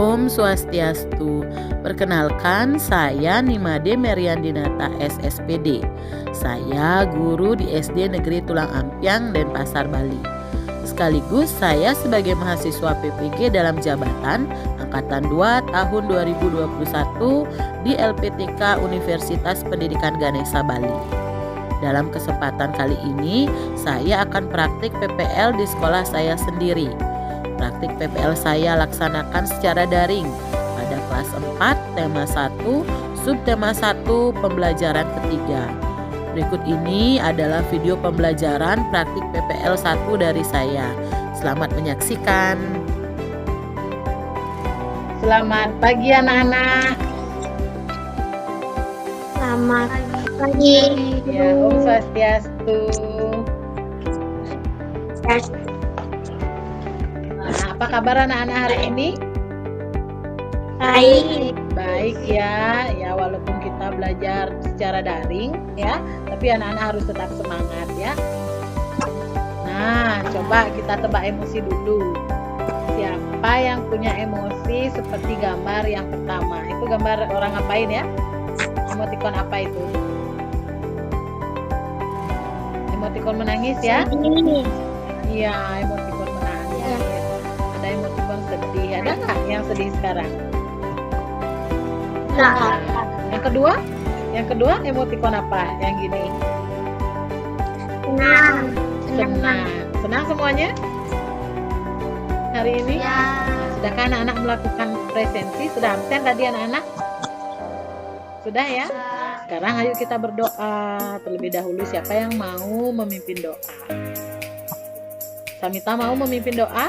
Om Swastiastu. Perkenalkan, saya Nimade Meriandinata SSPD. Saya guru di SD Negeri Tulang Ampiang, Denpasar, Bali. Sekaligus saya sebagai mahasiswa PPG dalam jabatan Angkatan 2 tahun 2021 di LPTK Universitas Pendidikan Ganesha, Bali. Dalam kesempatan kali ini, saya akan praktik PPL di sekolah saya sendiri. Praktik PPL saya laksanakan secara daring pada kelas 4, tema 1, subtema 1, pembelajaran ketiga. Berikut ini adalah video pembelajaran praktik PPL 1 dari saya. Selamat menyaksikan. Selamat pagi anak-anak. Selamat pagi. Ya, Om Swastiastu. Nah, apa kabar anak-anak hari ini? Baik. Baik ya, walaupun kita belajar secara daring ya, tapi anak-anak harus tetap semangat ya. Nah, coba kita tebak emosi dulu. Siapa yang punya emosi seperti gambar yang pertama? Itu gambar orang ngapain ya? Emotikon apa itu? Emotikon menangis ya? Iya, emotikon menangis. Ada emotikon sedih. Ada nggak yang sedih sekarang? Nah, Yang kedua emotikon apa? Yang gini. Senang semuanya? Hari ini? Ya. Sudahkah anak-anak melakukan presensi? Sudah absen tadi anak-anak? Sudah ya? Sekarang ayo kita berdoa. Terlebih dahulu siapa yang mau memimpin doa? Samita mau memimpin doa?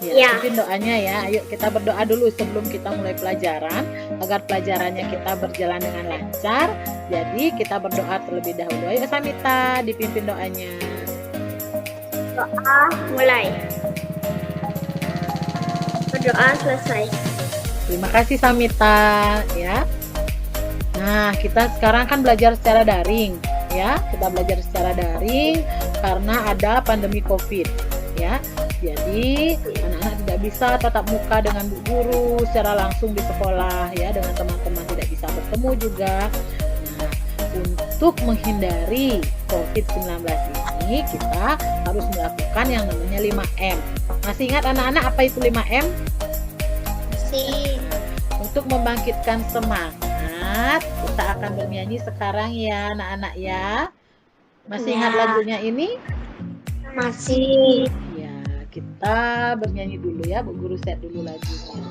Ya, mungkin doanya ya. Ayo kita berdoa dulu sebelum kita mulai pelajaran agar pelajarannya kita berjalan dengan lancar. Jadi kita berdoa terlebih dahulu. Ayo Samita dipimpin doanya. Doa mulai. Berdoa selesai. Terima kasih Samita ya. Nah, kita sekarang kan belajar secara daring ya. Kita belajar secara daring karena ada pandemi Covid ya. Jadi anak-anak tidak bisa tatap muka dengan bu guru secara langsung di sekolah ya, dengan teman-teman tidak bisa bertemu juga. Nah, untuk menghindari COVID-19 ini kita harus melakukan yang namanya 5M. Masih ingat anak-anak apa itu 5M? Masih. Untuk membangkitkan semangat, kita akan bernyanyi sekarang ya anak-anak ya. Masih ingat lagunya ini? Masih. Kita bernyanyi dulu ya, Bu Guru set dulu lagunya.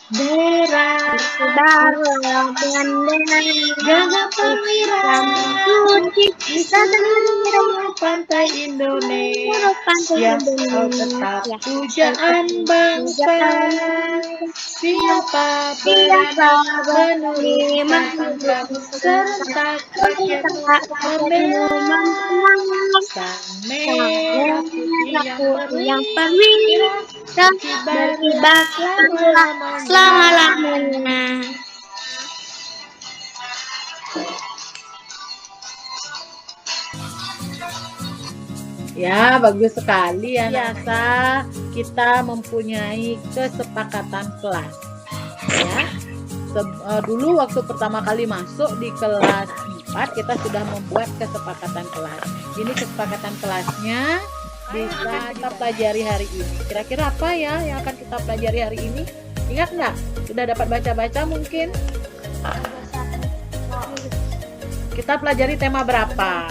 Bendera Saudara bendera gagah perwira bisa seluruh pantai Indonesia yang kau tetap pujaan bangsa. Siapa menerima serta rakyat membela sang merah putih yang perwira berkibar selama-lamanya. Ya, bagus sekali ya. Biasa kita mempunyai kesepakatan kelas. Ya. Dulu waktu pertama kali masuk di kelas 4 kita sudah membuat kesepakatan kelas. Ini kesepakatan kelasnya bisa kita pelajari hari ini. Kira-kira apa ya yang akan kita pelajari hari ini? Ingat nggak? Sudah dapat baca-baca mungkin? Kita pelajari tema berapa?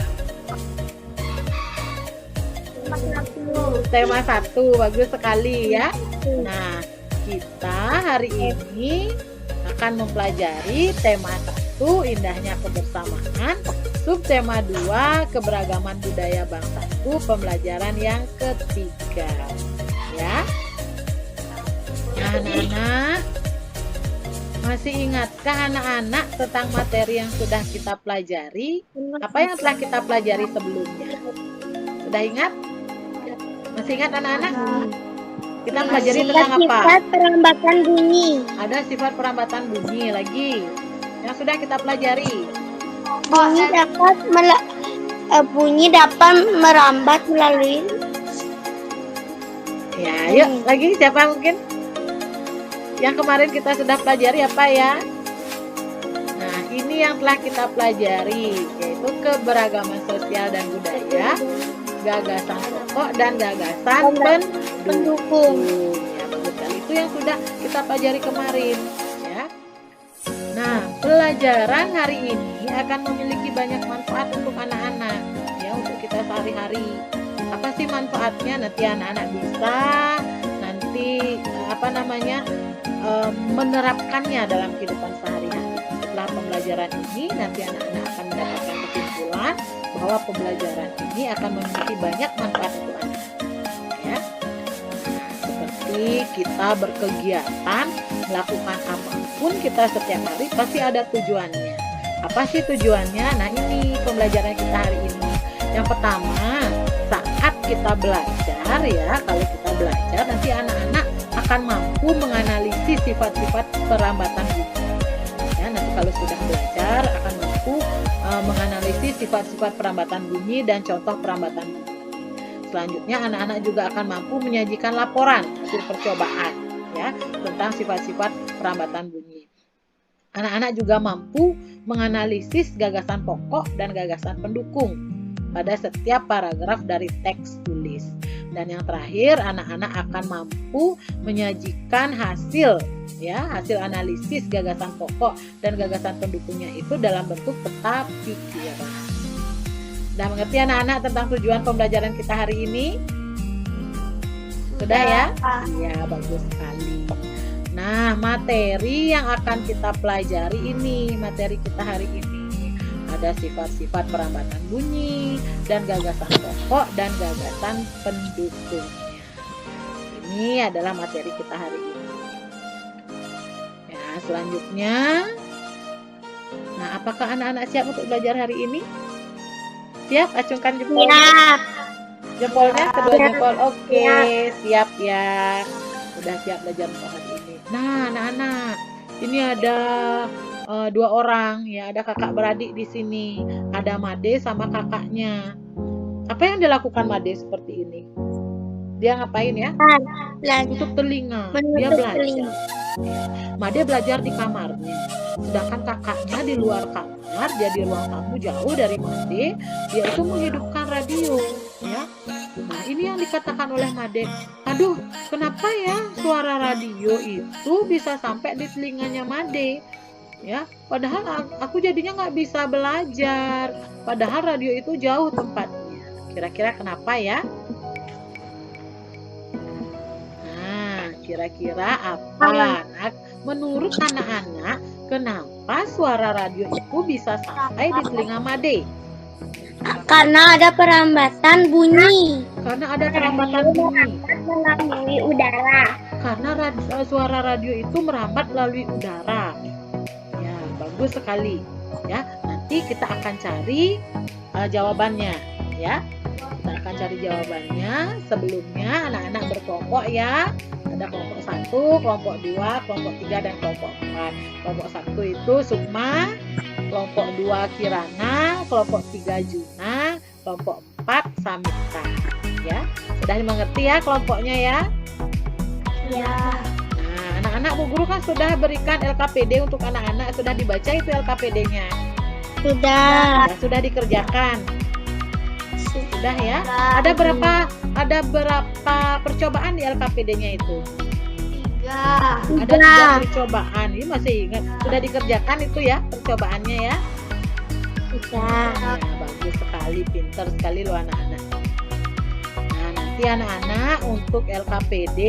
Tema 1, bagus sekali ya. Nah, kita hari ini akan mempelajari tema 1, indahnya kebersamaan, subtema 2, keberagaman budaya bangsaku, pembelajaran yang ketiga. Ya. Nah, anak-anak, masih ingatkah anak-anak tentang materi yang sudah kita pelajari? Apa yang telah kita pelajari sebelumnya? Sudah ingat? Masih ingat anak-anak? Kita pelajari tentang apa? Sifat perambatan bunyi. Ada sifat perambatan bunyi lagi. Yang sudah kita pelajari. Bunyi dapat Bunyi dapat merambat melalui. Ya, yuk lagi siapa mungkin? Yang kemarin kita sudah pelajari apa ya? Nah, ini yang telah kita pelajari, yaitu keberagaman sosial dan budaya, gagasan pokok dan gagasan pendukung. Ya, bagus sekali. Itu yang sudah kita pelajari kemarin, ya. Nah, pelajaran hari ini akan memiliki banyak manfaat untuk anak-anak, ya, untuk kita sehari-hari. Apa sih manfaatnya? Nanti anak-anak bisa menerapkannya dalam kehidupan sehari-hari. Setelah pembelajaran ini, nanti anak-anak akan mendapatkan kesimpulan bahwa pembelajaran ini akan memiliki banyak manfaat untuk anak. Ya, seperti kita berkegiatan, melakukan apapun kita setiap hari pasti ada tujuannya. Apa sih tujuannya? Nah, ini pembelajaran kita hari ini. Yang pertama, saat kita belajar, ya, kalau kita belajar nanti anak-anak akan mampu menganalisis sifat-sifat perambatan bunyi. Ya, nanti kalau sudah belajar akan mampu menganalisis sifat-sifat perambatan bunyi dan contoh perambatan bunyi. Selanjutnya anak-anak juga akan mampu menyajikan laporan hasil percobaan, ya, tentang sifat-sifat perambatan bunyi. Anak-anak juga mampu menganalisis gagasan pokok dan gagasan pendukung pada setiap paragraf dari teks tulis. Dan yang terakhir, anak-anak akan mampu menyajikan hasil analisis gagasan pokok dan gagasan pendukungnya itu dalam bentuk peta pikiran. Sudah mengerti anak-anak tentang tujuan pembelajaran kita hari ini? Sudah ya? Ya, bagus sekali. Nah, materi yang akan kita pelajari ini, materi kita hari ini ada sifat-sifat perambatan bunyi dan gagasan pokok dan gagasan pendukungnya. Ini adalah materi kita hari ini. Ya, selanjutnya, nah, apakah anak-anak siap untuk belajar hari ini? Siap? Acungkan jempolnya. Siap. Jempolnya, kedua Siap. jempol. Oke, siap ya. Udah siap belajar untuk hari ini. Nah, anak-anak, ini ada dua orang, ya, ada kakak beradik di sini. Ada Made sama kakaknya. Apa yang dilakukan Made seperti ini? Dia ngapain ya? Tutup telinga. Dia belajar. Ya. Made belajar di kamarnya. Sedangkan kakaknya di luar kamar, dia di ruang tamu jauh dari Made. Dia itu menghidupkan radio, ya. Nah, ini yang dikatakan oleh Made. Aduh, kenapa ya suara radio itu bisa sampai di telinganya Made? Ya, padahal aku jadinya nggak bisa belajar. Padahal radio itu jauh tempatnya. Kira-kira kenapa ya? Nah, kira-kira apa? Menurut anak-anak, kenapa suara radio itu bisa sampai di telinga Made? Karena ada perambatan bunyi. Karena ada perambatan bunyi. Melalui udara. Karena suara radio itu merambat melalui udara. Ya, bagus sekali. Ya, nanti kita akan cari jawabannya. Ya, kita akan cari jawabannya. Sebelumnya anak-anak berkelompok, ya. Ada kelompok 1, kelompok 2, kelompok 3, dan kelompok 4. Kelompok 1 itu Sukma, kelompok 2 Kirana, kelompok 3 Juna, kelompok 4 Samita. Ya, sudah dimengerti ya kelompoknya ya? Ya. Nah, anak-anak Bu Guru kan sudah berikan LKPD untuk anak-anak, sudah dibaca itu LKPD-nya. Sudah. Sudah dikerjakan. Sudah ya? Ada berapa percobaan di LKPD-nya itu? 3. Ada 3 percobaan. Ini masih ingat. Sudah dikerjakan itu ya percobaannya ya? Sudah. Nah, bagus sekali, pintar sekali lo anak-anak. Nah, nanti anak-anak untuk LKPD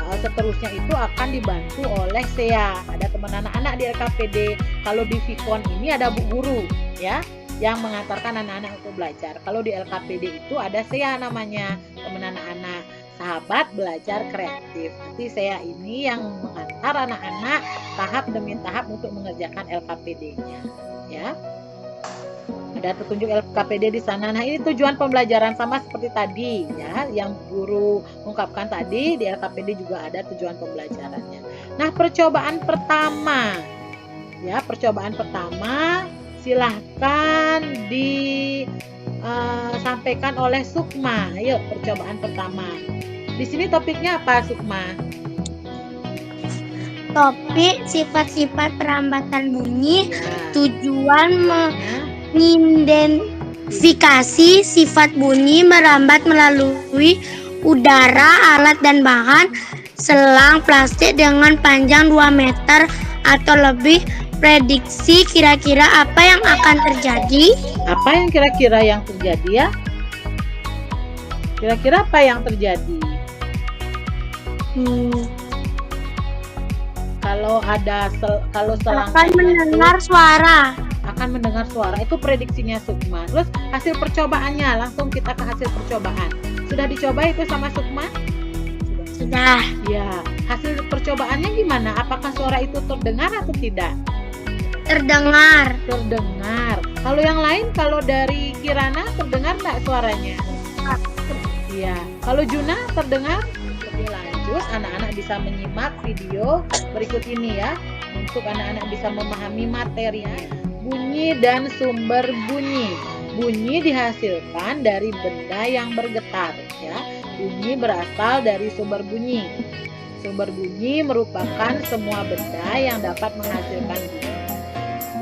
seterusnya itu akan dibantu oleh SEA. Ada teman anak-anak di LKPD. Kalau di Vicon ini ada Bu Guru, ya, yang mengantarkan anak-anak untuk belajar. Kalau di LKPD itu ada SEA namanya, teman anak-anak, sahabat belajar kreatif. Nanti SEA ini yang mengantar anak-anak tahap demi tahap untuk mengerjakan LKPD-nya, ya. Ada petunjuk LKPD di sana. Nah, ini tujuan pembelajaran sama seperti tadi, ya, yang guru ungkapkan tadi. Di LKPD juga ada tujuan pembelajarannya. Nah, percobaan pertama, ya, silahkan disampaikan oleh Sukma. Ayo, percobaan pertama. Di sini topiknya apa, Sukma? Topik sifat-sifat perambatan bunyi, Ya. tujuan Ya. mengidentifikasi sifat bunyi merambat melalui udara, alat dan bahan, selang plastik dengan panjang 2 meter atau lebih. Prediksi kira-kira apa yang akan terjadi? Apa yang kira-kira yang terjadi ya? Kira-kira apa yang terjadi? Kalau selang Akan mendengar suara. akan mendengar suara, itu prediksinya Sukma. Terus hasil percobaannya, langsung kita ke hasil percobaan. Sudah dicoba itu sama Sukma? Sudah. Ya, hasil percobaannya gimana? Apakah suara itu terdengar atau tidak? Terdengar. Terdengar. Kalau yang lain, kalau dari Kirana terdengar nggak suaranya? Iya. Kalau Juna terdengar? Lebih lanjut, anak-anak bisa menyimak video berikut ini ya, untuk anak-anak bisa memahami materinya. Bunyi dan sumber bunyi. Bunyi dihasilkan dari benda yang bergetar ya. Bunyi berasal dari sumber bunyi. Sumber bunyi merupakan semua benda yang dapat menghasilkan bunyi.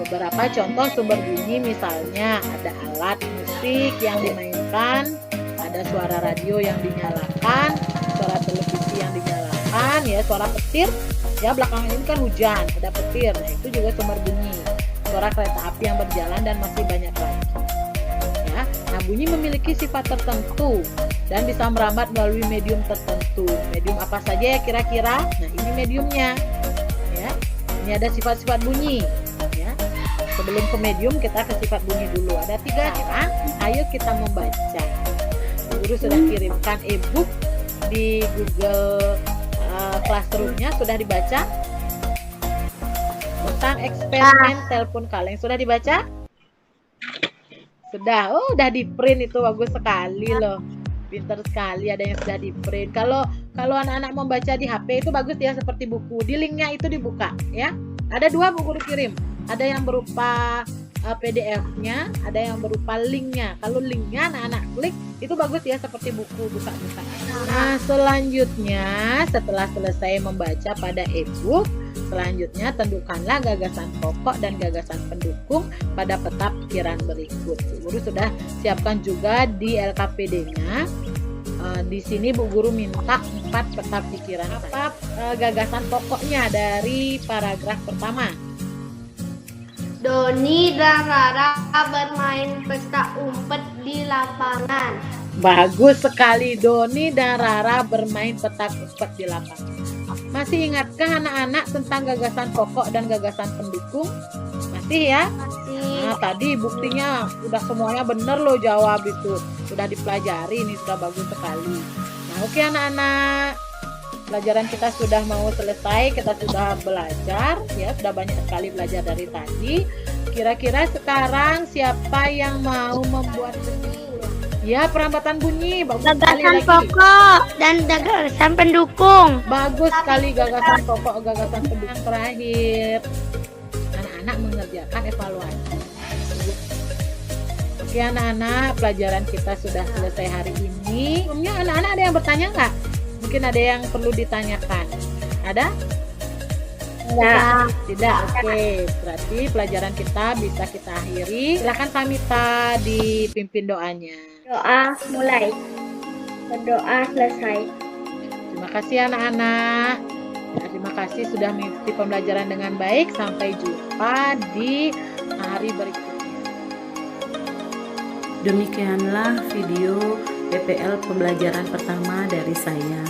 Beberapa contoh sumber bunyi misalnya ada alat musik yang dimainkan, ada suara radio yang dinyalakan, suara televisi yang dinyalakan, ya suara petir. Ya belakangan ini kan hujan, ada petir, nah itu juga sumber bunyi. Suara kereta api yang berjalan dan masih banyak lagi. Ya, nah bunyi memiliki sifat tertentu dan bisa merambat melalui medium tertentu. Medium apa saja ya kira-kira? Nah ini mediumnya. Ya, ini ada sifat-sifat bunyi. Sebelum ke medium kita ke sifat bunyi dulu. Ada 3 cara. Ayo kita membaca. Guru sudah kirimkan e-book di Google Classroom-nya. Sudah dibaca? Tentang eksperimen telepon kaleng. Sudah dibaca? Sudah. Oh, udah di print, itu bagus sekali loh. Pinter sekali, ada yang sudah di print. Kalau anak-anak membaca di HP itu bagus ya, seperti buku. Di linknya itu dibuka ya. Ada 2 buku dikirim. Ada yang berupa PDF-nya, ada yang berupa linknya. Kalau linknya anak-anak klik, itu bagus ya, seperti buku, buka-buka. Nah, selanjutnya setelah selesai membaca pada e-book, selanjutnya tentukanlah gagasan pokok dan gagasan pendukung pada peta pikiran berikut. Guru sudah siapkan juga di LKPD-nya. Di sini Bu Guru minta 4 peta pikiran. Apa gagasan pokoknya dari paragraf pertama? Doni dan Rara bermain petak umpet di lapangan. Bagus sekali, Doni dan Rara bermain petak umpet di lapangan. Masih ingatkah anak-anak tentang gagasan pokok dan gagasan pendukung? Masih ya? Masih. Nah, tadi buktinya udah semuanya bener loh jawab itu. Sudah dipelajari, ini sudah bagus sekali. Nah, oke anak-anak. Pelajaran kita sudah mau selesai, kita sudah belajar ya, sudah banyak sekali belajar dari tadi. Kira-kira sekarang siapa yang mau membuat ya perambatan bunyi? Bagus sekali Gagasan lagi. pokok dan gagasan pendukung. Bagus sekali gagasan pokok, gagasan pendukung. Terakhir, anak-anak mengerjakan evaluasi. Oke anak-anak, pelajaran kita sudah selesai hari ini. Sebelumnya anak-anak ada yang bertanya nggak? Mungkin ada yang perlu ditanyakan. Ada? Ya. Tidak. Oke. Berarti pelajaran kita bisa kita akhiri. Silakan Samita dipimpin doanya. Doa mulai. Berdoa selesai. Terima kasih anak-anak. Terima kasih sudah mengikuti pembelajaran dengan baik. Sampai jumpa di hari berikutnya. Demikianlah video PPL pembelajaran pertama dari saya.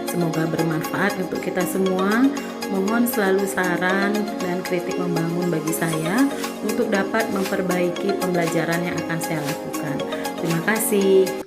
Semoga bermanfaat untuk kita semua. Mohon selalu saran dan kritik membangun bagi saya untuk dapat memperbaiki pembelajaran yang akan saya lakukan. Terima kasih.